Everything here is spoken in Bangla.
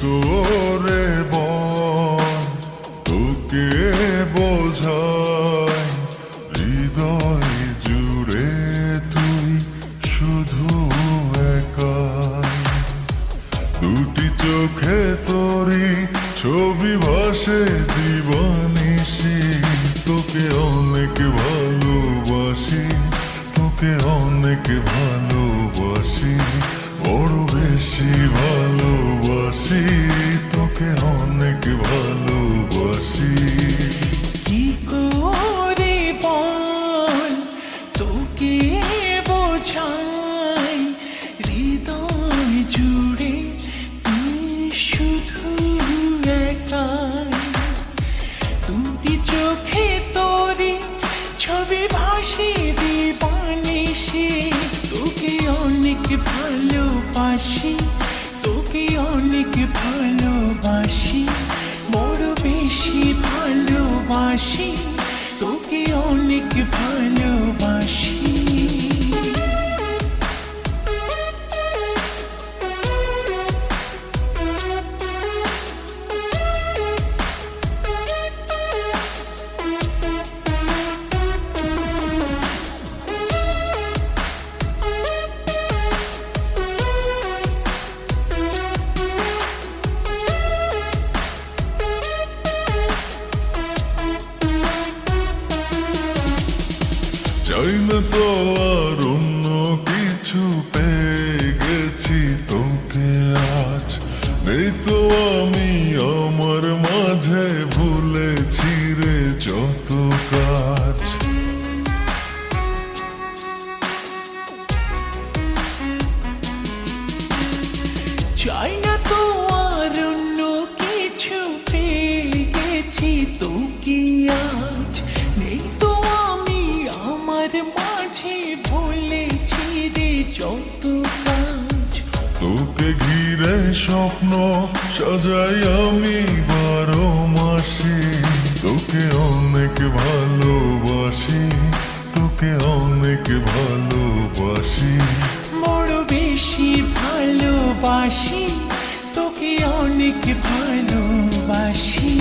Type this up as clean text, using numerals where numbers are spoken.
করে বল তোকে বোঝাই হৃদয় জুড়ে তুই শুধু একাই। দুটি চোখে তোরি ছবি ভাসে দিবানিশি, তোকে অনেক ভালোবাসি, তোকে অনেক ভালোবাসি, বড় বেশি ভালোবাসি, তোকে অনেক ভালোবাসি। কি করে বল তোকে বোঝাই হৃদয় জুড়ে তুই শুধু একাই। দুটি চোখে তোরি ছবি ভাসে দিবানিশি, তোকে অনেক ভালোবাসি, তোকে অনেক ভালোবাসি, বড় বেশি ভালোবাসি, তোকে অনেক ভালোবাসি। চাই না তো আর অন্য কিছু, পেয়ে গেছি তোকে আজ। নেই তো আমি আমার মাঝে, ভুলেছি রে যত কাজ। চাই না তো আর অন্য কিছু, পেয়ে গেছি তোকে আজ। নেই তো আমি আমার মাঝে, ভুলেছি রে যত কাজ। তোকে ঘিরে স্বপ্ন সাজাই আমি 12 মাসে, তোকে অনেক ভালোবাসি, তোকে অনেক ভালোবাসি, বড় বেশি ভালোবাসি, তোকে অনেক ভালোবাসি।